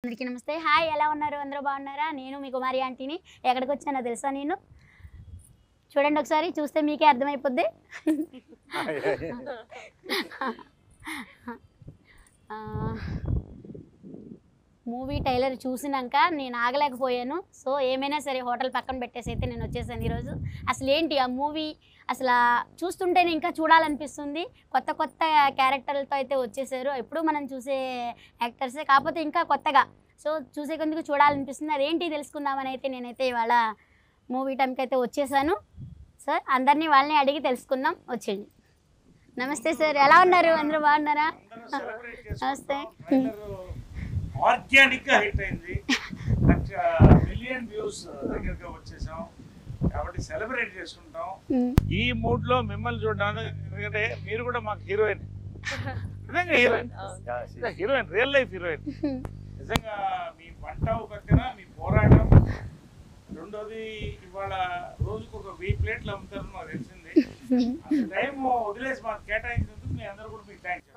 అందరికీ నమస్తే. హాయ్, ఎలా ఉన్నారు? అందరూ బాగున్నారా? నేను మీ కుమారి ఆంటీని. ఎక్కడికి వచ్చానో తెలుసా? నేను చూడండి, ఒకసారి చూస్తే మీకే అర్థమైపోద్ది. మూవీ టైలర్ చూసినాక నేను ఆగలేకపోయాను. సో ఏమైనా సరే హోటల్ పక్కన పెట్టేసి అయితే నేను వచ్చేసాను ఈరోజు. అసలు ఏంటి ఆ మూవీ, అసలు చూస్తుంటేనే ఇంకా చూడాలనిపిస్తుంది. కొత్త కొత్త క్యారెక్టర్లతో అయితే వచ్చేసారు. ఎప్పుడు మనం చూసే యాక్టర్సే, కాకపోతే ఇంకా కొత్తగా. సో చూసే కొందుకు చూడాలనిపిస్తుంది. అదేంటి తెలుసుకుందామని అయితే నేనైతే ఇవాళ మూవీ టైంకి అయితే వచ్చేసాను. సార్ అందరినీ వాళ్ళని అడిగి తెలుసుకుందాం, వచ్చేయండి. నమస్తే సార్, ఎలా ఉన్నారు? అందరూ బాగున్నారా? నమస్తే. ఆర్గానిక్ గా హిట్ అయింది. మిలియన్ వ్యూస్ దగ్గరగా వచ్చేసాం కాబట్టి సెలబ్రేట్ చేసుకుంటాం. ఈ మూడ్ లో మిమ్మల్ని చూడడానికి, ఎందుకంటే మీరు కూడా మాకు హీరోయిన్, నిజంగా హీరోయిన్, రియల్ లైఫ్ హీరోయిన్. నిజంగా మీ వంట పక్కన మీ పోరాటం, రెండోది ఇవాళ రోజుకు ఒక 1000 ప్లేట్లు అమ్ముతారు నాకు తెలిసింది. అంత టైం వదిలేసి మాకు కేటాయించినందుకు మీ అందరూ కూడా మీకు థ్యాంక్స్.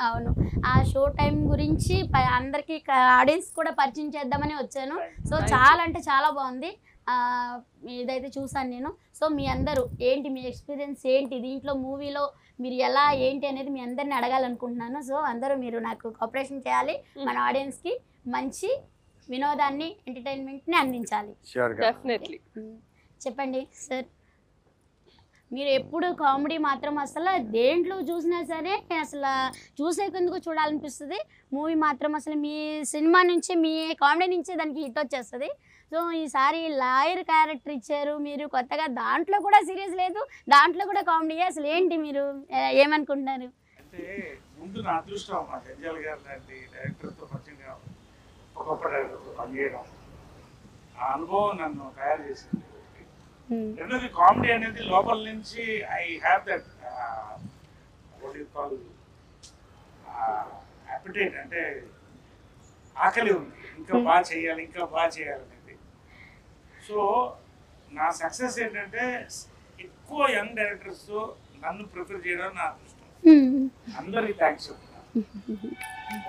అవును, ఆ షో టైం గురించి అందరికి ఆడియన్స్ కూడా పరిచయం చేద్దామని వచ్చాను. సో చాలా అంటే చాలా బాగుంది. ఇదైతే చూసాను నేను. సో మీ అందరూ ఏంటి, మీ ఎక్స్పీరియన్స్ ఏంటి దీంట్లో, మూవీలో మీరు ఎలా ఏంటి అనేది మీ అందరిని అడగాలనుకుంటున్నాను. సో అందరూ మీరు నాకు కోఆపరేషన్ చేయాలి. మన ఆడియన్స్కి మంచి వినోదాన్ని, ఎంటర్టైన్మెంట్ని అందించాలి. చెప్పండి సార్, మీరు ఎప్పుడు కామెడీ మాత్రం అసలు దేంట్లో చూసినా సరే అసలు చూసేందుకు చూడాలనిపిస్తుంది. మూవీ మాత్రం అసలు మీ సినిమా నుంచి, మీ కామెడీ నుంచి దానికి హిట్ వచ్చేస్తుంది. సో ఈసారి లాయర్ క్యారెక్టర్ ఇచ్చారు మీరు కొత్తగా, దాంట్లో కూడా సీరియస్ లేదు, దాంట్లో కూడా కామెడీ. అసలు ఏంటి మీరు ఏమనుకుంటున్నారు? అంటే ముందు నా అదృష్టం మా గంజాల గారు లాంటి డైరెక్టర్తో పరిచయం కావాలి, గొప్ప డైరెక్టర్తో పనిచేయడం, ఆ అనుభవం నన్ను తయారు చేసింది. రెండోది కామెడీ అనేది లోపల నుంచి I have that what you call appetite, అంటే ఆకలి ఉంది, ఇంకా బాగా చేయాలి, ఇంకా బాగా చేయాలనేది. సో నా సక్సెస్ ఏంటంటే ఎక్కువ యంగ్ డైరెక్టర్స్తో నన్ను ప్రిఫర్ చేయడం నా అదృష్టం. అందరికీ థ్యాంక్స్ చెప్తున్నాను,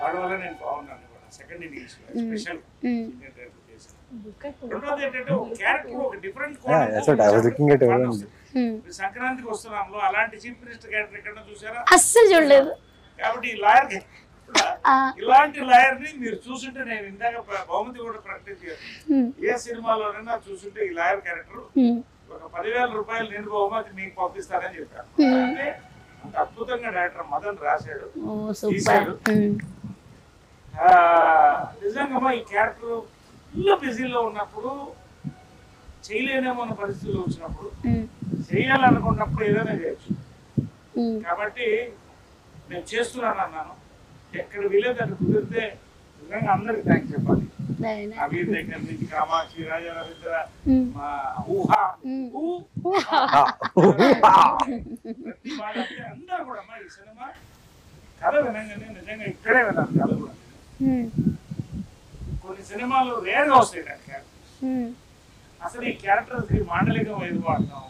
వాడి వల్ల నేను బాగున్నాను. Second innings special senior director చేశాను. రెండోది ఏంటంటే ఒక క్యారెక్టర్ ఒక డిఫరెంట్ సంక్రాంతికి వస్తున్నాంలో అలాంటి చీఫ్ మినిస్టర్ క్యారెక్టర్ ఎక్కడ చూసారా? అస్సలు చూడలేదు. కాబట్టి ఈ లాయర్, ఇలాంటి లాయర్ ని మీరు చూసుంటే, నేను ఇందాక బహుమతి కూడా ప్రకటించాను, ఏ సినిమాలోనైనా చూసుంటే ఈ లాయర్ క్యారెక్టర్ ఒక 10,000 రూపాయలు నిండు బహుమతి మీకు పంపిస్తారని చెప్పాను. అంటే అంత అద్భుతంగా డైరెక్టర్ మదన్ రాశాడు, తీశాడు. నిజంగా ఈ క్యారెక్టర్ ఫుల్ బిజీలో ఉన్నప్పుడు, చేయలేనేమో అన్న పరిస్థితుల్లో వచ్చినప్పుడు, చేయాలనుకున్నప్పుడు ఏదైనా చేయొచ్చు. కాబట్టి నేను చేస్తున్నాను అన్నాను. ఎక్కడ వీలేదు అక్కడ కుదిరితే నిజంగా అందరికి థ్యాంక్స్ చెప్పాలి. నవీన్ దగ్గర నుంచి కామాక్షి, రాజా రవీంద్ర, మా ఊహా, ప్రతి వాళ్ళంటే అందరూ కూడా మా ఈ సినిమా కథ వినంగానే నిజంగా ఇక్కడే విన్నాను. కథ కూడా కొన్ని సినిమాలు రేర్గా వస్తాయి క్యారెక్టర్. అసలు ఈ క్యారెక్టర్స్ మాండలికం ఏది వాడతాం,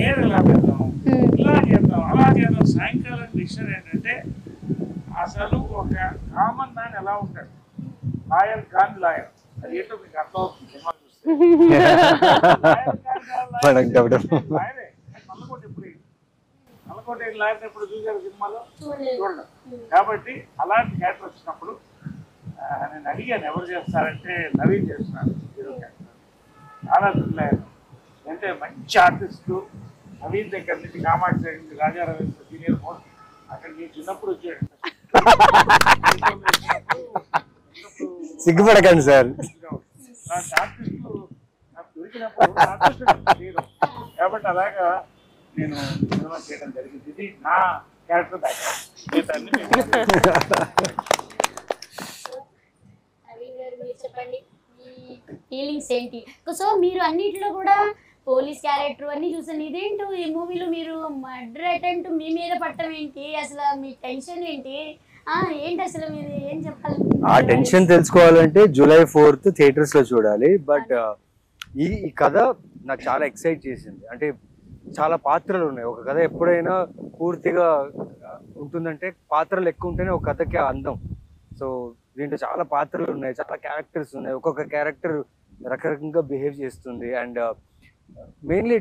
ఏది ఇలా పెడతాం, ఇలా చేద్దాం, అలా చేద్దాం. సాయంకాలం డిక్షన్ ఏంటంటే అసలు ఒక కామన్ మ్యాన్ ఎలా ఉంటాడు, లాయర్ కాన్ లాయర్, అది ఏంటో మీకు అర్థం అవుతుంది సినిమా చూస్తే. నల్లకోట లాయర్ ఎప్పుడు చూసారు సినిమాలో? చూడండి. కాబట్టి అలాంటి క్యారెక్టర్ వచ్చినప్పుడు నేను అడిగాను ఎవరు చేస్తారంటే నవీన్ చేస్తున్నారు హీరో క్యారెక్టర్. చాలా థ్రిల్లర్, అంటే మంచి ఆర్టిస్టు. నవీన్ దగ్గర నుంచి కామాక్షి దగ్గర నుంచి రాజా రవీంద్ర సీనియర్ మోస్ట్, అక్కడ నేను చిన్నప్పుడు వచ్చాడు. సిగ్గుపడకండి సార్, ఆర్టిస్టు నాకు దొరికినప్పుడు హీరో కాబట్టి అలాగా నేను సినిమా చేయడం జరిగింది. ఇది నా క్యారెక్టర్ బ్యాక్గ్రౌండ్. చెప్పండి ఫీలింగ్స్ ఏంటి? సో మీరు అన్నిట్లో కూడా పోలీస్ క్యారెక్టర్ అన్ని చూసాను. ఇదేంటో ఈ మూవీలో మీరు మర్డర్ అటెంప్ట్ మీ మీద పట్టడం ఏంటి? అసలు మీ టెన్షన్ ఏంటి? ఏంటి అసలు మీరు ఏం చెప్పాలి? ఆ టెన్షన్ తెలుసుకోవాలంటే July 4th థియేటర్స్ లో చూడాలి. బట్ ఈ కథ నాకు చాలా ఎక్సైట్ చేసింది. అంటే చాలా పాత్రలు ఉన్నాయి. ఒక కథ ఎప్పుడైనా పూర్తిగా ఉంటుందంటే పాత్రలు ఎక్కువ ఉంటేనే ఒక కథకి అందం. సో దీంట్లో చాలా పాత్రలు ఉన్నాయి, చాలా క్యారెక్టర్స్ ఉన్నాయి, ఒక్కొక్క క్యారెక్టర్ రకరకంగా బిహేవ్ చేస్తుంది. అండ్ మెయిన్లీ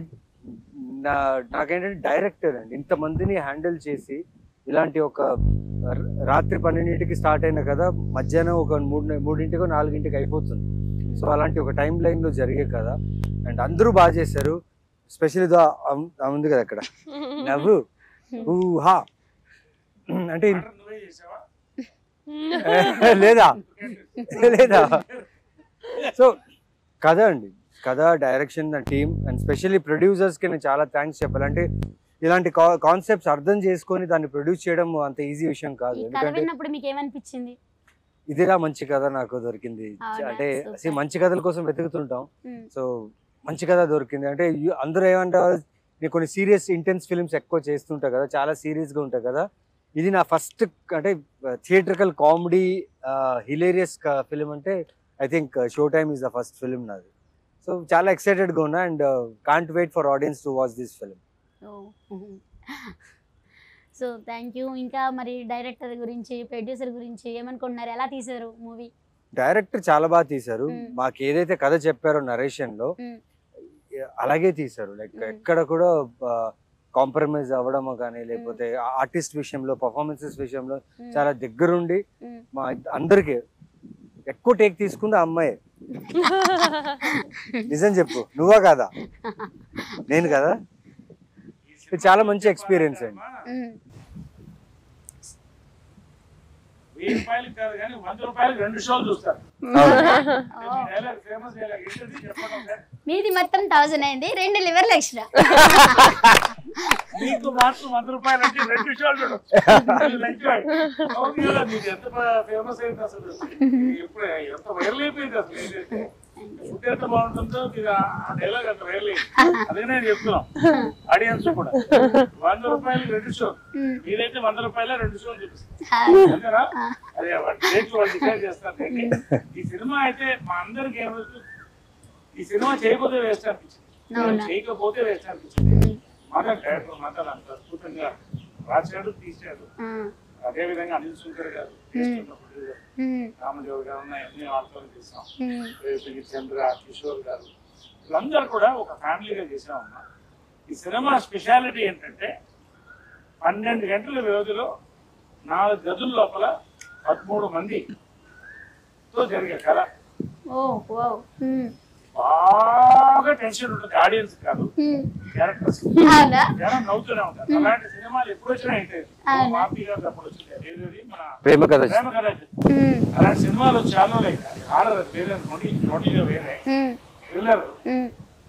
నాకేంటంటే డైరెక్టర్ అండి ఇంతమందిని హ్యాండిల్ చేసి ఇలాంటి ఒక రాత్రి 12ంటికి స్టార్ట్ అయిన కదా మధ్యాహ్నం ఒక 3ంటికో 4ంటికి అయిపోతుంది. సో అలాంటి ఒక టైం లైన్లో జరిగే కదా. అండ్ అందరూ బాగా చేశారు. స్పెషల్ ఇదో ఉంది కదా అక్కడ నవ్వు ఊహా అంటే నువ్వే చేసావా? లేదా లేదా. సో కథ అండి, కథ, డైరెక్షన్, టీమ్ అండ్ స్పెషల్లీ ప్రొడ్యూసర్స్కి నేను చాలా థ్యాంక్స్ చెప్పాలి. అంటే ఇలాంటి కాన్సెప్ట్స్ అర్థం చేసుకొని దాన్ని ప్రొడ్యూస్ చేయడం అంత ఈజీ విషయం కాదు. ఈ కథ ఎందుకంటే విన్నప్పుడు మీకు ఏమనిపించింది? ఇదిరా మంచి కథ నాకు దొరికింది. అవునా? అంటే Super. మంచి కథల కోసం వెతుకుతుంటాం. మ్మ్. సో మంచి కథ దొరికింది. అంటే అందరూ ఏమంటారు, నేను కొన్ని సీరియస్ ఇంటెన్స్ ఫిల్మ్స్ ఎక్కువ చేస్తుంటా కదా, చాలా సీరియస్గా ఉంటాయి కదా. ఇది నా ఫస్ట్ అంటే థియేట్రికల్ కామెడీ హిలేరియస్ ఫిలిం అంటే I think show time is the first film నాది. సో చాలా ఎక్సైటెడ్గా ఉన్నా and can't wait for audience to watch this film. So thank you. ఇంకా మరి డైరెక్టర్ గురించి, ప్రొడ్యూసర్ గురించి ఏమనుకుంటున్నారు? ఎలా తీశారు మూవీ? డైరెక్టర్ చాలా బాగా తీశారు. మ్మ్. మాకు ఏదైతే కథ చెప్పారో నరేషన్లో మ్మ్. అలాగే తీశారు. Like hmm. ఎక్కడ కూడా కాంప్రమైజ్ అవ్వడం కానీ లేకపోతే ఆర్టిస్ట్ విషయంలో, పర్ఫార్మెన్సెస్ విషయంలో చాలా దగ్గరుండి మా అందరికి ఎక్కువ టేక్ తీసుకుంది ఆ అమ్మాయి. నిజం చెప్పు, నువ్వా కాదా? నేను కదా. ఇది చాలా మంచి ఎక్స్పీరియన్స్ అండి. 1000 రూపాయలు కాదు కానీ 100 రూపాయలు 2 షోలు చూస్తారు. ఫేమస్ డైలాగ్ ఏంటది చెప్పండి ఒకసారి. మీది మొత్తం 1000 అయింది, 2 లివర్లు ఎక్స్ట్రా. నీకు మాత్రం 100 రూపాయలు అంటే 2 షోలు చూడొచ్చు. నీకు ఎంత ఫేమస్ అయింది అసలు, ఎప్పుడు ఎంత వైరల్ అయిపోయింది అసలు. ఏదైతే ఫుడ్ ఎంత బాగుంటుందో మీరు ఆ డైలాగ్ అంత వైరల్ అయింది. అదే నేను చెప్తున్నాం ఆడియన్స్ కూడా. 100 రూపాయలు 2 షోలు, మీరైతే 100 రూపాయల 2 షోలు చూపిస్తారు అంతేనా? అదే రేట్లు వాళ్ళు డిసైడ్ చేస్తారు. ఈ సినిమా అయితే మా అందరికి ఏమవుతుంది, ఈ సినిమా చేయకపోతే వేస్ట్ అనిపించింది, చేయకపోతే వేస్ట్ అనిపించింది. మాత్రం డైరెక్టర్ మాత్రం అంత అద్భుతంగా రాశాడు, తీశాడు. అదేవిధంగా అనిల్ శంకర్ గారు, రామదేవ్ గారు ఉన్నాయి, అన్ని వాళ్ళతో తీసాం. చంద్ర, కిషోర్ గారు, వీళ్ళందరూ కూడా ఒక ఫ్యామిలీగా చేసామమ్మా. ఈ సినిమా స్పెషాలిటీ ఏంటంటే 12 గంటల వ్యవధిలో 4 గదుల లోపల 13 మందితో జరిగే కథ. బాగా టెన్షన్ ఉంటుంది ఆడియన్స్ కాదు, క్యారెక్టర్స్ జనం నవ్వుతూనే ఉంటారు. అలాంటి సినిమాలు ఎప్పుడు వచ్చినా ఉంటాయి. మాపి గారు అప్పుడు వచ్చింది మన ప్రేమ కథ. అలాంటి సినిమాలు చాలా ఆడదు, వేరే నోటిగా వేరే థ్రిల్లర్.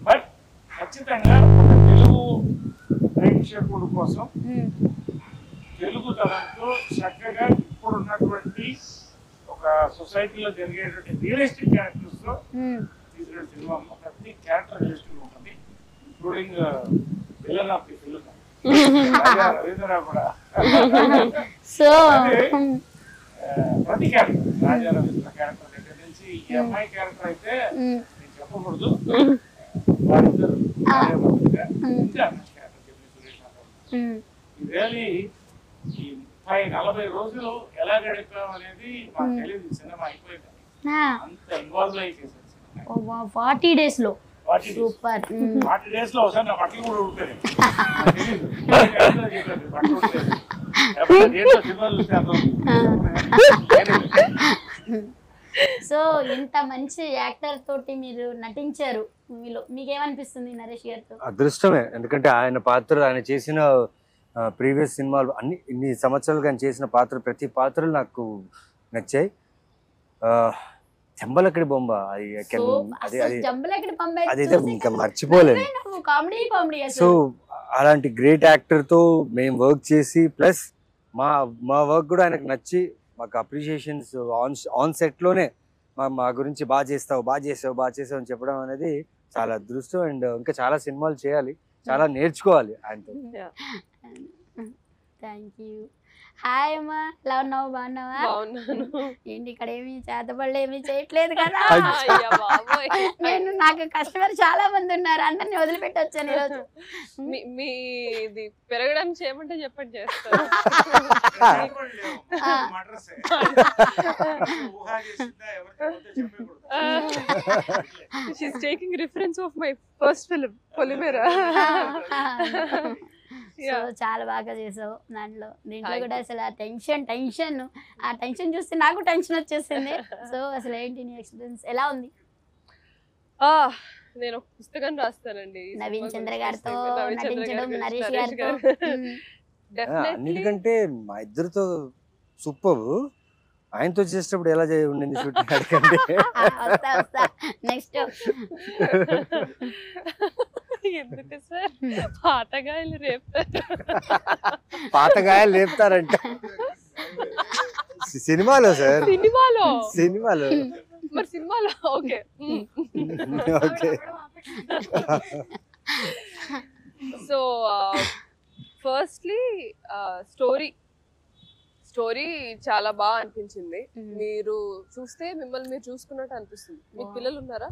బట్ ఖచ్చితంగా తెలుగు ప్రేక్షకుల కోసం తెలుగు తరంతో చక్కగా ఇప్పుడు ఉన్నటువంటి ఒక సొసైటీలో జరిగేటువంటి రియలిస్టిక్ క్యారెక్టర్స్ తో తీసిన సినిమా. ప్రతి క్యారెక్టర్ రియలిస్టిక్ ఉంటుంది, including villain of the film Ravindra కూడా. సో ప్రతి క్యారెక్టర్, రాజా రవీంద్ర క్యారెక్టర్ దగ్గర నుంచి ఈ అమ్మాయి క్యారెక్టర్ అయితే నేను చెప్పకూడదు, వాళ్ళిద్దరు ఇంకా రియలీ ఈ 30-40 రోజులు ఎలా గడిపాం అనేది మాకు తెలియదు. సినిమా అయిపోయింది, అంత ఇన్వాల్వ్ అయి చేశారు. 40 days లో సూపర్. 40 days లో ఒకసారి నా బట్టలు కూడా ఉడిపోయాయి. సో ఇంత మంచి యాక్టర్ తోటి మీరు నటించారు మూవీలో, మీకేమనిపిస్తుంది నరేష్ గారితో? అదృష్టమే, ఎందుకంటే ఆయన పాత్ర, ఆయన చేసిన ప్రీవియస్ సినిమాలు అన్ని ఇన్ని సంవత్సరాలుగా ఆయన చేసిన పాత్ర, ప్రతి పాత్రలు నాకు నచ్చాయి. చెంబలక్కడి బొమ్మ అదైతే ఇంకా మర్చిపోలేదు. సో అలాంటి గ్రేట్ యాక్టర్ తో మేము వర్క్ చేసి ప్లస్ మా వర్క్ కూడా ఆయనకు నచ్చి మాకు అప్రిషియేషన్స్ ఆన్ సెట్ లోనే మా గురించి బాగా చేసావు అని చెప్పడం అనేది చాలా అదృష్టం. అండ్ ఇంకా చాలా సినిమాలు చేయాలి, చాలా నేర్చుకోవాలి ఆయనతో. Thank you. హాయ్ అమ్మా, ఎలా ఉన్నావు? బాగున్నావా? బాగున్నాను. ఏంటి ఇక్కడ ఏమి చేతబడులు ఏమి చేయట్లేదు కదా? అయ్యా బాబోయ్. నాకు కస్టమర్ చాలా మంది ఉన్నారు, అందరిని వదిలిపెట్టి వచ్చాను ఈరోజు. మీది పెరగడానికి చేయమంటే చెప్పండి, చేస్తాను. She's taking reference of my first film Polimera. So చాలా బాగా చేసావు దీంట్లో కూడా. అసలు ఆ టెన్షన్ చూస్తే నాకు టెన్షన్ వచ్చేసింది. సో అసలు ఏంటి నీ ఎక్స్పీరియన్స్ ఎలా ఉంది? నేను ఒక పుస్తకం రాస్తానండి నవీన్ చంద్ర గారితో నటించడం, నరేష్ గారితో. అన్నిటికంటే మా ఇద్దరితో సూపర్. ఆయనతో చేసేటప్పుడు ఎలా ఉండింది షూటింగ్ అడగండి. నెక్స్ట్ ఎందుకు సార్ పాతగాయలు లేపుతారంట సినిమాలో సార్. సినిమాలో మరి సినిమాలో ఓకే. సో ఫస్ట్లీ స్టోరీ చాలా బాగా అనిపించింది. మీరు చూస్తే మిమ్మల్ని మీరు చూసుకున్నట్టు అనిపిస్తుంది. మీకు పిల్లలు ఉన్నారా?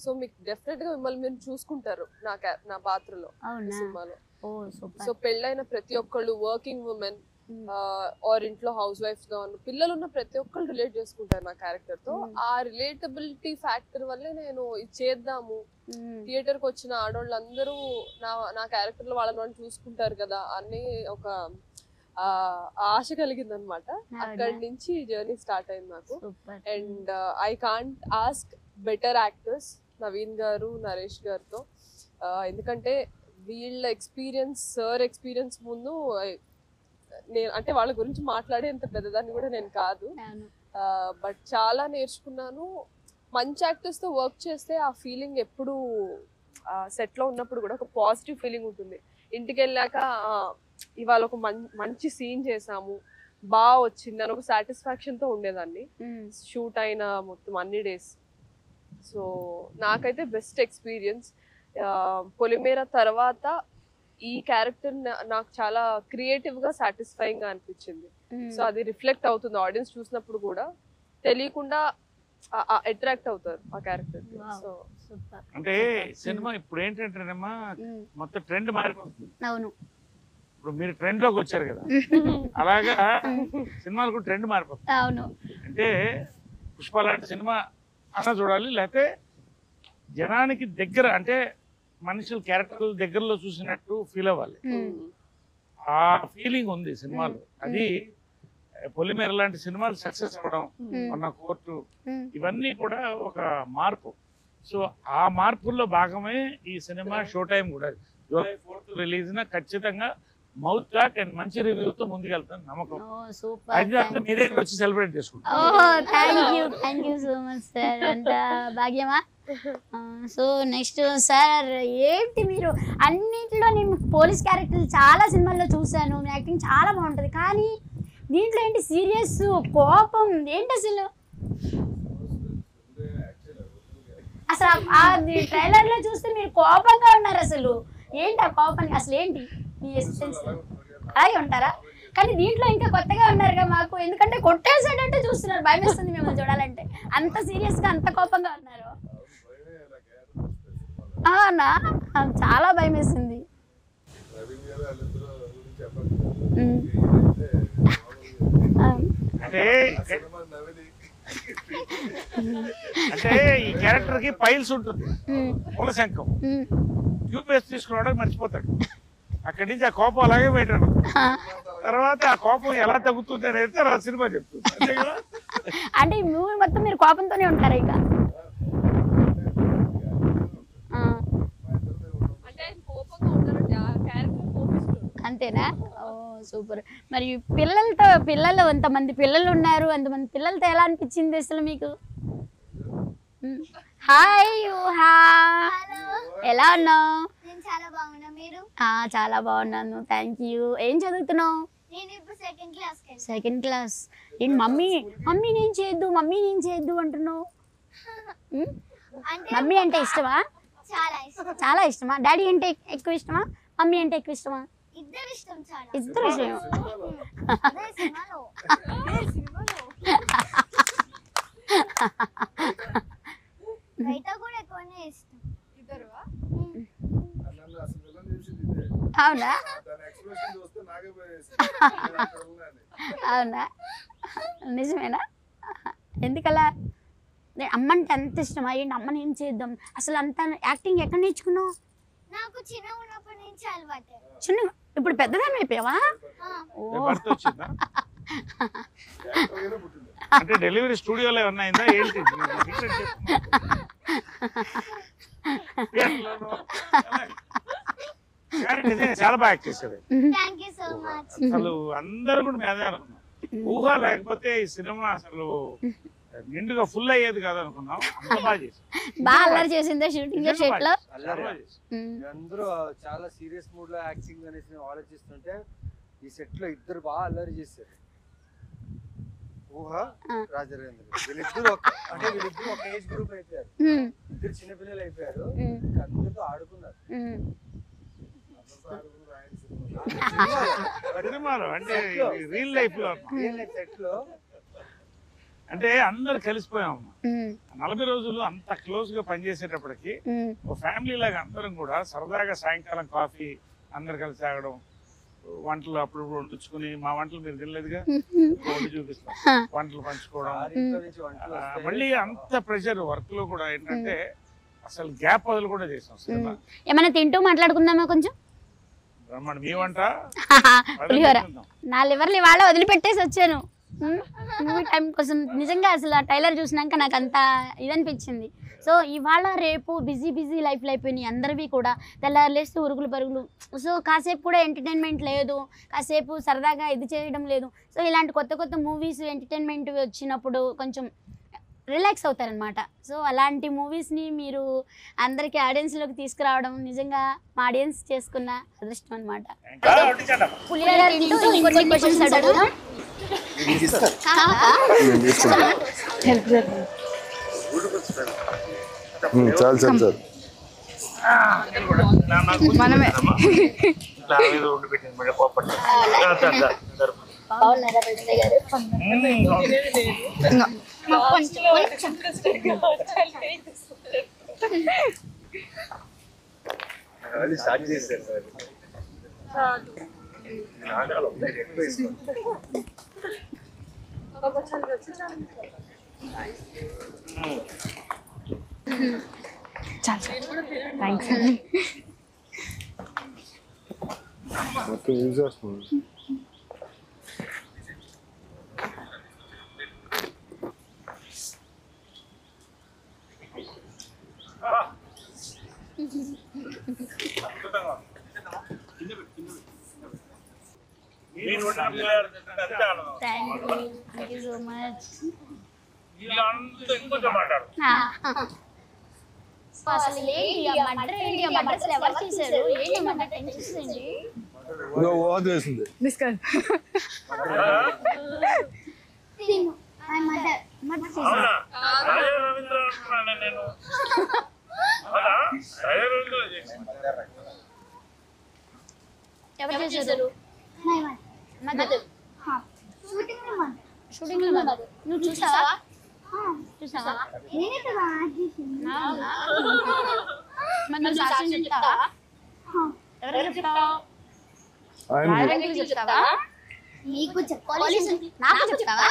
సో మీకు డెఫినెట్ గా మిమ్మల్ని మీరు చూసుకుంటారు నా పాత్రలో సినిమాలో. సో పెళ్ళైన ప్రతి ఒక్కళ్ళు, వర్కింగ్ ఉమెన్ ఆర్ ఇంట్లో హౌస్ వైఫ్స్ గా ఉన్న పిల్లలు ఉన్న ప్రతి ఒక్కళ్ళు రిలేట్ చేసుకుంటారు నా క్యారెక్టర్ తో. ఆ రిలేటబిలిటీ ఫ్యాక్టర్ వల్లే నేను ఇది చేద్దాము, థియేటర్ కి వచ్చిన ఆడవాళ్ళందరూ నా క్యారెక్టర్ లో వాళ్ళని చూసుకుంటారు కదా అని ఒక ఆశ కలిగింది అనమాట. అక్కడి నుంచి జర్నీ స్టార్ట్ అయింది నాకు. And I can't ask better actors Naveen గారు, నరేష్ గారితో. ఎందుకంటే వీళ్ళ సార్ ఎక్స్పీరియన్స్ ముందు నేను అంటే వాళ్ళ గురించి మాట్లాడేంత పెద్దదాన్ని కూడా నేను కాదు. బట్ చాలా నేర్చుకున్నాను. మంచి యాక్టర్స్ తో వర్క్ చేస్తే ఆ ఫీలింగ్ ఎప్పుడు సెట్ లో ఉన్నప్పుడు కూడా ఒక పాజిటివ్ ఫీలింగ్ ఉంటుంది. ఇంటికి వెళ్ళాక ఇవాళ ఒక మంచి సీన్ చేసాము, బాగా వచ్చింది అని ఒక సాటిస్ఫాక్షన్ తో ఉండేదాన్ని షూట్ అయిన మొత్తం అన్ని డేస్. సో నాకైతే బెస్ట్ ఎక్స్పీరియన్స్. పొలిమేర తర్వాత ఈ క్యారెక్టర్ నాకు చాలా క్రియేటివ్ గా సాటిస్ఫైయింగ్ గా అనిపించింది. సో అది రిఫ్లెక్ట్ అవుతుంది ఆడియన్స్ చూసినప్పుడు కూడా, తెలియకుండా అట్రాక్ట్ అవుతారు ఆ క్యారెక్టర్. సో అంటే సినిమా ఇప్పుడు ఏంటంటేనమ్మా మొత్తం ట్రెండ్ మారిపోతుంది. ఇప్పుడు మీరు ట్రెండ్ లోకి వచ్చారు కదా, అలాగా సినిమాలు కూడా ట్రెండ్ మారిపోతుంది. అంటే పుష్ప లాంటి సినిమా అన్న చూడాలి, లేకపోతే జనానికి దగ్గర అంటే మనుషుల క్యారెక్టర్ల దగ్గరలో చూసినట్టు ఫీల్ అవ్వాలి. ఆ ఫీలింగ్ ఉంది సినిమాలో. అది పొలిమేర లాంటి సినిమాలు సక్సెస్ అవ్వడం, మన కోర్టు, ఇవన్నీ కూడా ఒక మార్పు. సో ఆ మార్పుల్లో భాగమే ఈ సినిమా. షో టైం కూడా జూలై 4th రిలీజ్ ఖచ్చితంగా మౌత్ టాక్ అండ్ మంచి రివ్యూతో ముందుకెళ్తాను నమ్మకం. అది మీ దగ్గర వచ్చి సెలబ్రేట్ చేసుకుంటాం. భాగ్యమా. సో నెక్స్ట్ సార్ ఏంటి మీరు అన్నింటిలో నేను పోలీస్ క్యారెక్టర్ చాలా సినిమాల్లో చూసాను, మీ యాక్టింగ్ చాలా బాగుంటుంది, కానీ దీంట్లో ఏంటి సీరియస్ కోపం ఏంటి అసలు? ట్రైలర్ లో చూస్తే మీరు కోపంగా ఉన్నారు, అసలు ఏంటి ఆ కోపానికి అసలు ఏంటి మీ ఎక్స్పీరియన్స్? అలాగే ఉంటారా? కానీ దీంట్లో ఇంకా కొత్తగా ఉన్నారుగా మాకు, ఎందుకంటే కొట్టేసాడంటే చూస్తున్నారు, భయం వేస్తుంది మిమ్మల్ని చూడాలంటే, అంత సీరియస్ గా అంత కోపంగా ఉన్నారు. అవునా, చాలా భయం వేసింది. అంటే ఈ క్యారెక్టర్ కి పైల్స్ ఉంటుంది, మూల శంఖం, ట్యూబ్ వేసి తీసుకురావడానికి మర్చిపోతాడు. అక్కడి నుంచి ఆ కోపం అలాగే పెట్టాడు. తర్వాత ఆ కోపం ఎలా తగ్గుతుంది అనేది తర్వాత సినిమా చెప్తుంది. అంటే ఈ మూవీ మొత్తం మీరు కోపంతోనే ఉంటారు ఇక? అంతేనా? ఓ సూపర్. మరి పిల్లలు ఎంతమంది పిల్లలు ఉన్నారు, అంతమంది పిల్లలతో ఎలా అనిపించింది అసలు మీకు? హాయ్ యూహా, ఎలా ఉన్నావు? చాలా బాగున్నాను, థ్యాంక్ యూ. ఏం చదువుతున్నావు? Second class. ఏంటి మమ్మీ నేను చేయొద్దు అంటున్నావు? మమ్మీ అంటే ఇష్టమా? చాలా ఇష్టమా? డాడీ అంటే ఎక్కువ ఇష్టమా, మమ్మీ అంటే ఎక్కువ ఇష్టమా? ఇద్దరు ఇష్టం చాలా. ఇద్దరు ఇష్టం. అదే సినిమాలో. బయట కూడా ఎక్కువనే ఇష్టం. ఇద్దరువా? అవునా అవునా నిజమేనా? ఎందుకలా? అమ్మంటే అంత ఇష్టమా? ఏంటి అమ్మని ఏం చేద్దాం అసలు? అంత యాక్టింగ్ ఎక్కడ నేర్చుకున్నావు? నాకు చిన్న ఉన్నప్పటి నుంచి అలవాటు. చిన్న ఇప్పుడు పెద్దదాన్ని అయిపోయావా? భర్త వచ్చిందా? అంటే డెలివరీ స్టూడియోలో ఏమన్నా అయిందా ఏంటి? చాలా బాగా యాక్ట్ చేసేది. Thank you so much. అసలు అందరూ కూడా మేదే అనుకున్నాం. ఊహ లేకపోతే ఈ సినిమా అసలు నిండుగా ఫుల్ అయ్యేది కాదు అనుకున్నాం. అంత బాగా చేసి బాగా అల్లరి చేసిందా షూటింగ్ సెట్ లో? అందరూ చాలా సీరియస్ మూడ్ లో యాక్టింగ్ అనేసి ఆలోచిస్తుంటే ఈ సెట్ లో ఇద్దరు బాగా అల్లరి చేశారు. ఊహ రాజరేంద్ర వీళ్ళిద్దరు అంటే వీళ్ళిద్దరు ఒక ఏజ్ గ్రూప్ అయిపోయారు. ఇద్దరు చిన్నపిల్లలు అయిపోయారు. అందరితో ఆడుకున్నారు. సినిమాలో అంటే రియల్ లైఫ్ లో సెట్ లో అంటే అందరు కలిసిపోయాం. 40 రోజులు అంత క్లోజ్ గా పనిచేసేటప్పటికి ఒక ఫ్యామిలీ లాగా అందరం కూడా సరదాగా సాయంకాలం కాఫీ అందరు కలిసి తాగడం, వంటలు అప్పుడప్పుడు వండించుకుని, మా వంటలు మీరు తినలేదుగా వండి చూపిస్తాం, వంటలు పంచుకోవడం. మళ్ళీ అంత ప్రెషర్ వర్క్ లో కూడా ఏంటంటే అసలు గ్యాప్ వదులు కూడా చేసాం సినిమా. ఏమైనా తింటూ మాట్లాడుకుందామా కొంచెం? రమ్మని మీ వంట పులిహోర నా లివర్లు ఇవాళ వదిలిపెట్టేసి వచ్చాను మూవీ టైం కోసం. నిజంగా అసలు ఆ ట్రైలర్ చూసినాక నాకు అంత ఇదనిపించింది. సో ఇవాళ రేపు బిజీ లైఫ్లో అయిపోయినాయి అందరివి కూడా. తెల్లారులేస్తే ఉరుగులు పరుగులు. సో కాసేపు కూడా ఎంటర్టైన్మెంట్ లేదు, కాసేపు సరదాగా ఇది చేయడం లేదు. సో ఇలాంటి కొత్త మూవీస్ ఎంటర్టైన్మెంట్ వచ్చినప్పుడు కొంచెం రిలాక్స్ అవుతారనమాట. సో అలాంటి మూవీస్ని మీరు అందరికీ ఆడియన్స్లోకి తీసుకురావడం నిజంగా మా ఆడియన్స్ చేసుకున్న అదృష్టం అనమాట. మనమే థ్యాంక్స్ అండి. మొత్తం యూజ్ చేస్తున్నాను. Thank you so much. అసలు ఏంటి మటర్ ఏంటి? ఆ మటర్ అసలు ఎవరు చేశారు? ఏంటి మటర్ టెన్షన్ ఏంటి? వేసింది ఎవరు చేశారు? షూటింగ్ లో నువ్వు చూసావా? చూసావా? నువ్వు సాక్ష్యం చెప్తావా? ఎవరు చెప్తావా? చెప్తావా? నీకు చెప్పాలి, నాకు చెప్తావా?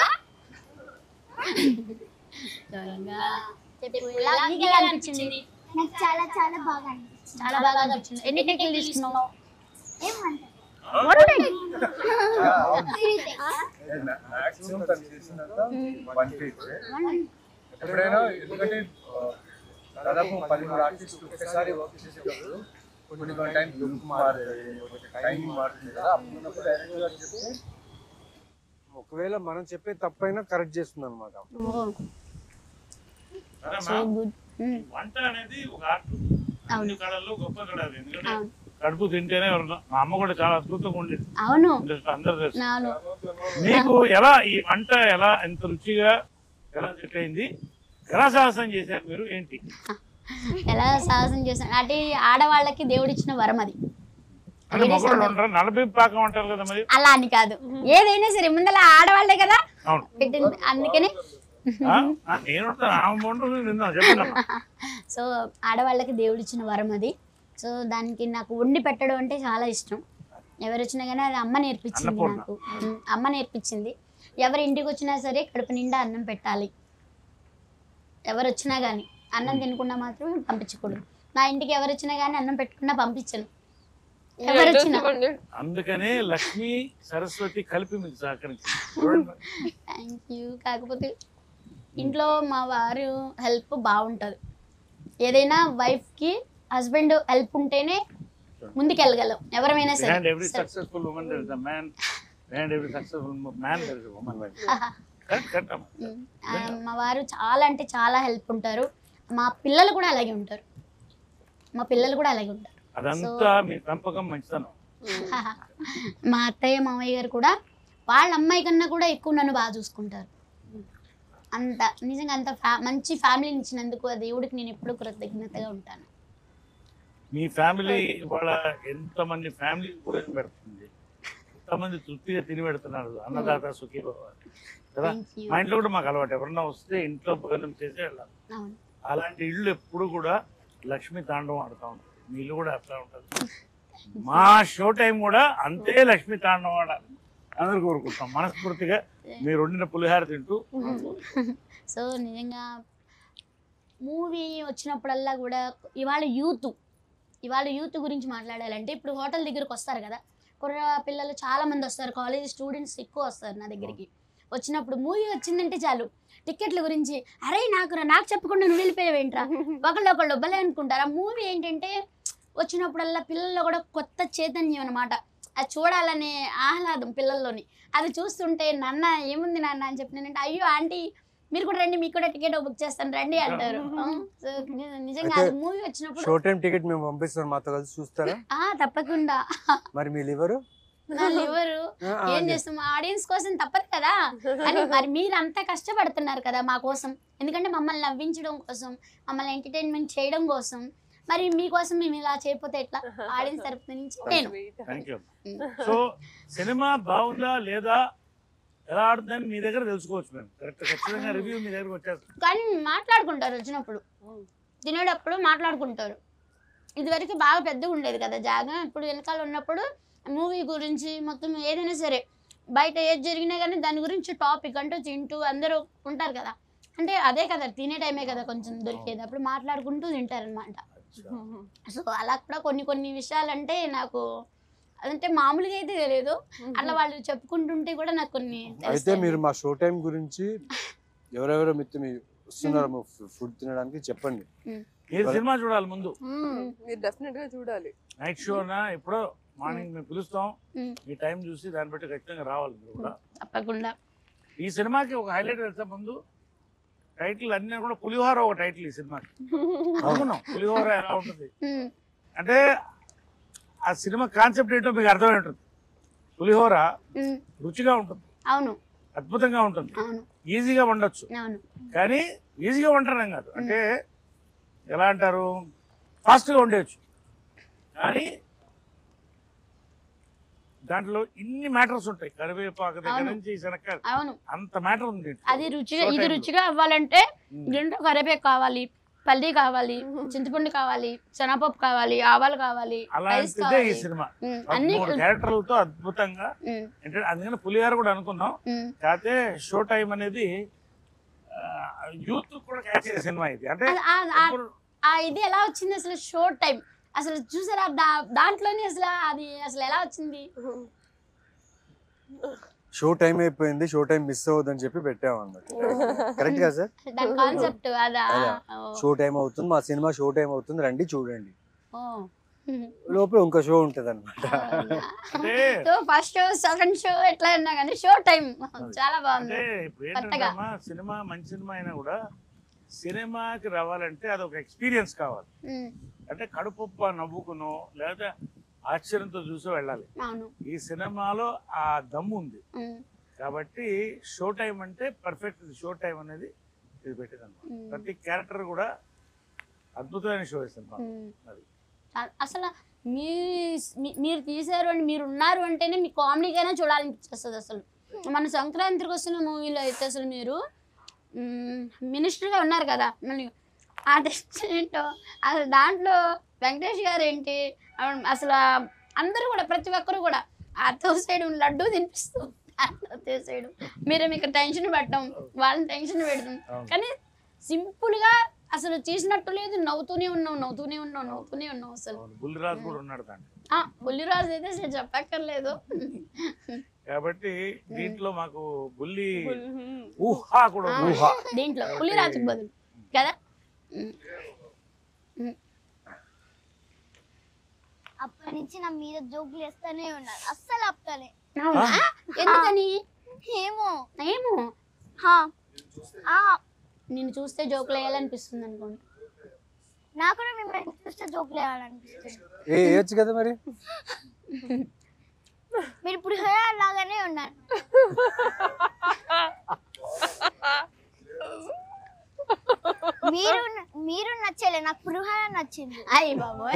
నీకు ఎలా అనిపించింది? నాకు చాలా చాలా బాగా అనిపించింది. చాలా బాగా అనిపించింది. ఎన్ని టేకులు తీసుకున్నావు? ఏమంటారు? ఎప్పుడైనా ఎందుకంటే దాదాపు 13 ఆర్టిస్టులు ఒకసారి వర్క్ చేసేటప్పుడు కొన్ని టైం టైమింగ్ మారుతుంది కదా. అప్పుడు డైరెక్టర్ గారు చెప్తే ఒకవేళ మనం చెప్పే తప్పైనా కరెక్ట్ చేస్తుంది అనమాట. వంట అనేది ఒక ఆర్ట్. అన్ని కళల్లో గొప్ప కళ అది. ఎందుకంటే కడుపు తింటేనే ఎవరు. మా అమ్మ కూడా చాలా అద్భుతంగా ఉండేది. అవును, అందరూ తెలుసు. మీకు ఎలా ఈ వంట ఎలా ఎంత రుచిగా ఎలా సెట్ అయింది? ఎలా సాహసం చేశారు మీరు? ఏంటి ఎలా సాహసం చేశాను అంటే ఆడవాళ్ళకి దేవుడిచ్చిన వరం అది. అంటే మగవాళ్ళు ఉంటారు, నలభై పాకం అంటారు కదా మరి. అలా అని కాదు, ఏదైనా సరే ముందర ఆడవాళ్లే కదా అవును పెట్టింది, అందుకని నేను చెప్పండి. సో ఆడవాళ్ళకి దేవుడు ఇచ్చిన వరం అది. సో దానికి నాకు వండి పెట్టడం అంటే చాలా ఇష్టం. ఎవరు వచ్చినా కానీ అది అమ్మ నేర్పించింది నాకు. అమ్మ నేర్పించింది. ఎవరి ఇంటికి వచ్చినా సరే కడుపు నిండా అన్నం పెట్టాలి. ఎవరు వచ్చినా కానీ అన్నం తినకుండా మాత్రం పంపించకూడదు. నా ఇంటికి ఎవరు వచ్చినా కానీ అన్నం పెట్టకుండా పంపించను. ఎవరు వచ్చినా. అందుకనే లక్ష్మి సరస్వతి కలిపి మీకు సహకరించింది. Thank you. కాకపోతే ఇంట్లో మా వారు హెల్ప్ బాగుంటుంది. ఏదైనా వైఫ్కి హస్బెండ్ హెల్ప్ ఉంటేనే ముందుకెళ్ళగలం ఎవరైనా సరే. Behind every successful woman there is a man. Behind every successful man there is a woman. Correct. మా వారు చాలా అంటే చాలా హెల్ప్ ఉంటారు. మా పిల్లలు కూడా అలాగే ఉంటారు. అదంతా మీ పెంపకం మంచితనం. మా అత్తయ్య మామయ్య గారు కూడా వాళ్ళ అమ్మాయి కన్నా కూడా ఎక్కువ నన్ను బాగా చూసుకుంటారు. అంత నిజంగా అంత మంచి ఫ్యామిలీని ఇచ్చినందుకు ఆ దేవుడికి నేను ఎప్పుడూ కృతజ్ఞతగా ఉంటాను. మీ ఫ్యామిలీ వాళ్ళ ఎంతమంది ఫ్యామిలీ భోజనం పెడుతుంది, ఎంతమంది తృప్తిగా తిని పెడుతున్నారు. అన్నదాత సుఖీ భవ కదా. మా ఇంట్లో కూడా మాకు అలవాటు, ఎవరన్నా వస్తే ఇంట్లో భోజనం చేసి వెళ్ళాలి. అలాంటి ఇళ్ళు ఎప్పుడు కూడా లక్ష్మీ తాండవం ఆడుతూ ఉంటుంది. మీ ఇల్లు కూడా అట్లా ఉంటుంది. మా షో టైం కూడా అంతే లక్ష్మీ తాండవం ఆడాలి అందరు కోరుకుంటాం మనస్ఫూర్తిగా. మీరు వండిన పులిహార తింటూ. సో నిజంగా మూవీ వచ్చినప్పుడల్లా కూడా ఇవాళ యూత్ గురించి మాట్లాడాలంటే, ఇప్పుడు హోటల్ దగ్గరకు వస్తారు కదా, కుర్ర పిల్లలు చాలా మంది వస్తారు, కాలేజ్ స్టూడెంట్స్ ఎక్కువ వస్తారు నా దగ్గరికి. వచ్చినప్పుడు మూవీ వచ్చిందంటే చాలు టికెట్ల గురించి, అరే నాకు చెప్పకుండా నువ్వు వెళ్ళిపోయావేంట్రా, ఒకళ్ళు భలే అనుకుంటారు. ఆ మూవీ ఏంటంటే వచ్చినప్పుడల్లా పిల్లల్లో కూడా కొత్త చైతన్యం అనమాట. అది చూడాలనే ఆహ్లాదం పిల్లల్లోని. అది చూస్తుంటే నాన్న ఏముంది నాన్న అని చెప్పినానంటే, అయ్యో ఆంటీ మీరు కూడా రండి, మీకు కూడా టికెట్ బుక్ చేస్తాను రండి అంటారు. నిజంగా అది మూవీ వచ్చినప్పుడు షో టైం టికెట్ మేము పంపిస్తాం, మాతో కలిసి చూస్తారా? తప్పకుండా. మరి మీ లివరు ఏం చేస్తాం, ఆడియన్స్ కోసం తప్పదు కదా అని. మరి మీరు అంతా కష్టపడుతున్నారు కదా మా కోసం, ఎందుకంటే మమ్మల్ని నవ్వించడం కోసం, మమ్మల్ని ఎంటర్టైన్మెంట్ చేయడం కోసం. మరి మీకోసం మేము ఇలా చేయకపోతే ఎట్లా? ఆడియన్స్ తరపు నుంచి నేను. సో సినిమా బాగుందా లేదా ఎలా ఆడుతుందని మీ దగ్గర తెలుసుకోవచ్చు మేము. ఖచ్చితంగా రివ్యూ మీ దగ్గర వచ్చేస్తాం. కానీ మాట్లాడుకుంటారు వచ్చినప్పుడు, తినేటప్పుడు మాట్లాడుకుంటారు. ఇదివరకు బాగా పెద్దగా ఉండేది కదా జాగా. ఇప్పుడు వెనకాల ఉన్నప్పుడు మూవీ గురించి మొత్తం ఏదైనా సరే బయట ఏది జరిగినా కానీ దాని గురించి టాపిక్ అంటూ తింటూ అందరూ ఉంటారు కదా. అంటే అదే కదా తినే టైమే కదా కొంచెం దొరికేది, అప్పుడు మాట్లాడుకుంటూ తింటారనమాట. సో అలా కూడా కొన్ని విషయాలు అంటే నాకు అదంటే మామూలుగా అయితే తెలియదు, అట్లా వాళ్ళు చెప్పుకుంటుంటే కూడా నాకు కొన్ని. అయితే మీరు మా షో టైం గురించి ఎవరెవరో మిత్తి వస్తున్నారో ఫుడ్ తినడానికి చెప్పండి. మీరు సినిమా చూడాలి ముందు, మీరు డెఫినెట్ గా చూడాలి. నైట్ షోనా ఎప్పుడో మార్నింగ్ మేము పిలుస్తాం, మీ టైం చూసి దాన్ని బట్టి ఖచ్చితంగా రావాలి కూడా తప్పకుండా. ఈ సినిమాకి ఒక హైలైట్ వెళ్తే ముందు టైటిల్ అన్నీ కూడా పులిహోర ఒక టైటిల్ ఈ సినిమాకి. అనుకున్నాం పులిహోర ఎలా ఉంటుంది అంటే ఆ సినిమా కాన్సెప్ట్ ఏంటో మీకు అర్థమై ఉంటుంది. పులిహోర రుచిగా ఉంటుంది, అవును, అద్భుతంగా ఉంటుంది, ఈజీగా వండొచ్చు. కానీ ఈజీగా వండడం కాదు, అంటే ఎలా అంటారు, ఫాస్ట్గా వండేయచ్చు. కానీ దాంట్లో ఇన్ని మ్యాటర్స్ ఉంటాయి. కరివేపాకు దగ్గర నుంచి శనక్కాయ అంత మ్యాటర్ ఉంది. అది రుచిగా ఇది రుచిగా అవ్వాలంటే దీంట్లో కరివేపాకు కావాలి, పల్లి కావాలి, చింతపండు కావాలి, శనగపప్పు కావాలి, ఆవాలు కావాలి. అలాంటిదే ఈ సినిమా. అన్ని క్యారెక్టర్లతో అద్భుతంగా. అందుకని పులిహార కూడా అనుకున్నాం. కాకపోతే షో టైం అనేది యూత్ కూడా క్యాచ్ చేసే సినిమా ఇది. అంటే ఇది ఎలా వచ్చింది అసలు షో టైం అసలు చూసారా? దాంట్లోనే అసలు ఎలా వచ్చింది? షో టైం అయిపోయింది, షో టైం మిస్ అవ్వదని చెప్పి పెట్టాము అన్నమాట. కరెక్ట్ గా సార్? కాన్సెప్ట్ అదా? షో టైం అవుతుంది, మా సినిమా షో టైం అవుతుంది, రండి చూడండి. లోపల ఇంకో షో ఉంటది అనమాట. ఫస్ట్ షో సెకండ్ షో ఎట్లా ఉన్నా కానీ షో టైం చాలా బాగుంది. సినిమా మంచి సినిమా అయినా కూడా సినిమాకి రావాలంటే అదొక ఎక్స్పీరియన్స్ కావాలి. అంటే కడుపుప్ప నవ్వుకునో లేదా ఆశ్చర్యంతో చూసో వెళ్ళాలి. ఈ సినిమాలో ఆ దమ్ము ఉంది కాబట్టి షో టైం అంటే పర్ఫెక్ట్. షో టైం అనేది ఇది పెట్టేది అనమాట. ప్రతి క్యారెక్టర్ కూడా అద్భుతమైన షో సినిమా. అసలు మీరు తీశారు అని మీరు ఉన్నారు అంటేనే మీ కామెడీకైనా చూడాలనిపిస్తుంది అసలు. మన సంక్రాంతికి వస్తున్న మూవీలో అయితే అసలు మీరు మినిస్టర్గా ఉన్నారు కదా, మళ్ళీ ఆ టెస్ట్ ఏంటో అసలు దాంట్లో వెంకటేష్ గారు ఏంటి అసలు అందరూ కూడా ప్రతి ఒక్కరు కూడా ఆ తోసేయడం లడ్డూ తినిపిస్తూ తోసేయడం, మీరు మీకు టెన్షన్ పెట్టడం, వాళ్ళని టెన్షన్ పెడతాం, కానీ సింపుల్గా అసలు చేసినట్టు లేదు, నవ్వుతూనే ఉన్నాం అసలు. బుల్లిరాజు కూడా ఉన్నాడు దాంట్లో. బుల్లిరాజు అయితే అసలు చెప్పక్కర్లేదు. కాబట్టి దీంట్లో మాకు బుల్లి ఊహా కూడా ఊహా దీంట్లో బుల్లిరాజుకి బదులు కదా. అప్పటి నుంచి నా మీద జోకులు వేస్తూనే ఉన్నారు, అస్సలు ఆపుతానే. ఎందుకని ఏమో ఏమో నిన్ను చూస్తే జోకులు వేయాలనిపిస్తుంది అనుకోండి. నాకు కూడా మిమ్మల్ని చూస్తే జోకులు వేయాలనిపిస్తుంది. వేయచ్చు కదా మరి. మీరు ఇప్పుడు లాగానే ఉన్నారు. మీరు నచ్చలే, నాకు పులిహోర నచ్చింది. అయ్యి బాబోయ్,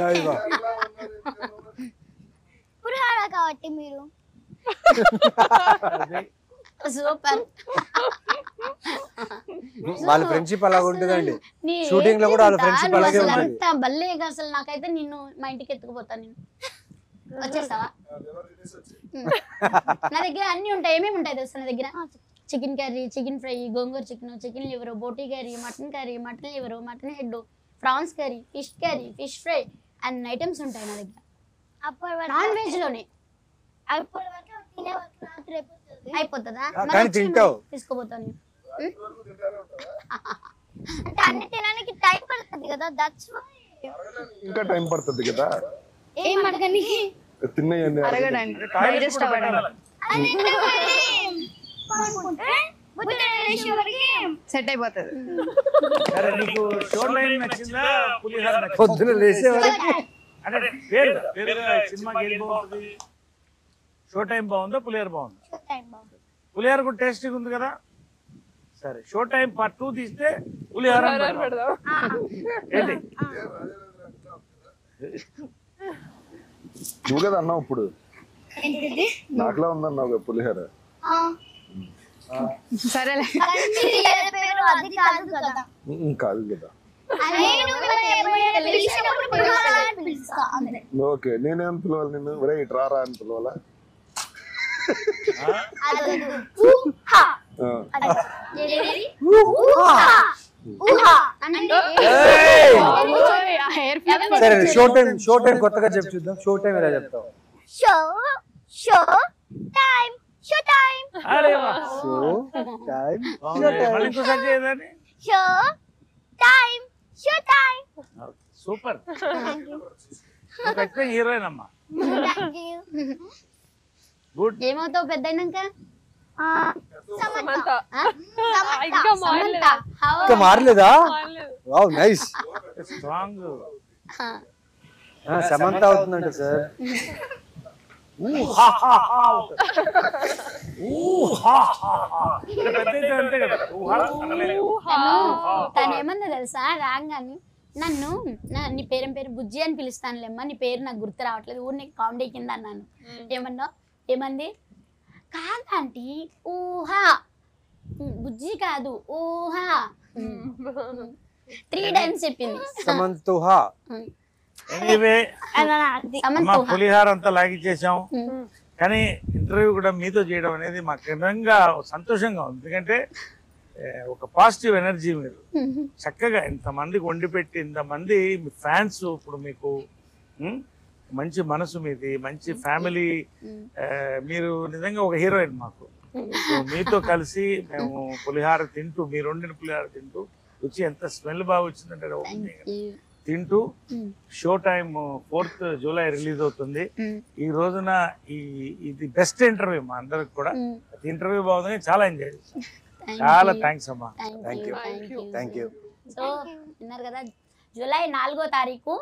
పులిహోర కాబట్టి మీరు సూపర్. వాళ్ళ ఫ్రెండ్షిప్ అలాగ ఉంటుందండి, షూటింగ్ లో కూడా వాళ్ళ ఫ్రెండ్షిప్ అలాగే ఉంటుంది. బల్లేగా అసలు నాకైతే నిన్ను మా ఇంటికి ఎత్తుకుపోతాను. నేను వచ్చేస్తావా? నా దగ్గర అన్ని ఉంటాయి. ఏమేమి ఉంటాయి తెలుసా నా దగ్గర? Chicken curry, chicken fry, gongura chicken, chicken liver, boti curry, mutton liver, mutton head, prawns curry, fish fry అన్ని ఐటమ్స్ ఉంటాయి నా దగ్గర. నాన్ వెజ్ లోనే అయిపోతుందా? తీసుకోపోతాను. అన్ని తినడానికి టైం పడుతుంది కదా, దట్స్ వై. ఇంకా టైం పడుతుంది కదా ఏం అడగని తిన్నయండి అడగడానికి సెట్ అయిపోతుంది. సరే, నీకు షో లైన్ నచ్చిందా పులిహార నచ్చిందా? పొద్దున లేసే వరకు అంటే పేరుగా సినిమాకి ఏది బాగుంటుంది? షో టైం బాగుందా పులిహార బాగుందా? పులిహార కూడా టేస్టీగా ఉంది కదా. సరే, షో టైం పార్ట్ 2 తీస్తే పులిహార పెడదాం. ఏంటి? నువ్వు కదా అన్నావు ఇప్పుడు, నాకులా ఉందన్నావు పులిహోర. సరేలే, అది కాదు కదా. కాదు కదా. ఓకే, నేనేం పిలవాలి నిన్ను? ఒరే ఇటు రారా అని పిలవాలా? సరే, షో టైం కొత్తగా చెప్పు చూద్దాం. షో టైం ఎలా చెప్తావు? షో టైం అరే వా. షో టైం మళ్ళీ ఇంకోసారి చేయదని. Show time. సూపర్, ఖచ్చితంగా హీరోయిన్ అమ్మా. గుడ్. ఏమవుతావు పెద్ద అయినాక? సమంత. ఇంకా మారలేదా? Wow, nice. స్ట్రాంగ్. సమంత అవుతుందంట సార్. తను ఏమన్నా తెలుసా? రాగాని నన్ను నీ పేరు బుజ్జి అని పిలుస్తానులేమ్మా, నీ పేరు నాకు గుర్తు రావట్లేదు, ఊరిని కామెడీ కింద అన్నాను. ఏమంది? కాదంటీ, ఊహా. బుజ్జి కాదు, ఊహా. 3 times చెప్పింది. సమంతుహా. ఎనీవే, పులిహార అంతా లాగిచ్చేసాం, కానీ ఇంటర్వ్యూ కూడా మీతో చేయడం అనేది మాకు నిజంగా సంతోషంగా ఉంది. ఎందుకంటే ఒక పాజిటివ్ ఎనర్జీ, మీరు చక్కగా ఇంతమందికి వండి పెట్టి, ఇంతమంది ఫ్యాన్స్, ఇప్పుడు మీకు మంచి మనసు మీది, మంచి ఫ్యామిలీ, మీరు నిజంగా ఒక హీరోయిన్ మాకు. మీతో కలిసి మేము పులిహార తింటూ, మీరు వండిన పులిహార తింటూ, రుచి ఎంత స్మెల్ బాగా వచ్చిందంటే తింటూ, show time 4th July release అవుతుంది. ఈ రోజున ఇది బెస్ట్ ఇంటర్వ్యూ మా అందరికి కూడా. ఇంటర్వ్యూ బాగుందని చాలా ఎంజాయ్ చేశాం. చాలా థ్యాంక్స్ అమ్మా. Thank you. సో విన్నారు కదా, జూలై 4వ తారీఖు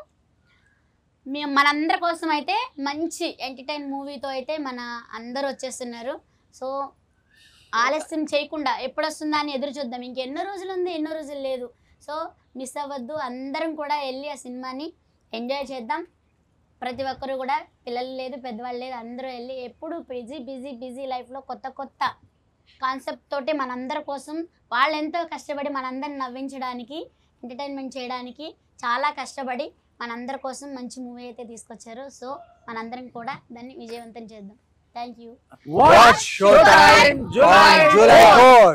మేము మనందరి కోసం అయితే మంచి ఎంటర్టైన్ మూవీతో అయితే మన అందరూ వచ్చేస్తున్నారు. సో ఆలస్యం చేయకుండా ఎప్పుడు వస్తుందా అని ఎదురు చూద్దాం. ఇంకెన్నో రోజులు ఉంది, ఎన్నో రోజులు లేదు. సో మిస్ అవ్వద్దు, అందరం కూడా వెళ్ళి ఆ సినిమాని ఎంజాయ్ చేద్దాం. ప్రతి ఒక్కరు కూడా పిల్లలు లేదు పెద్దవాళ్ళు లేదు అందరూ వెళ్ళి ఎప్పుడు బిజీ లైఫ్లో కొత్త కాన్సెప్ట్ తోటి మనందరి కోసం వాళ్ళు ఎంతో కష్టపడి మనందరిని నవ్వించడానికి ఎంటర్టైన్మెంట్ చేయడానికి చాలా కష్టపడి మనందరి కోసం మంచి మూవీ అయితే తీసుకొచ్చారు. సో మనందరం కూడా దాన్ని విజయవంతం చేద్దాం. Thank you. Watch Showtime on July 4.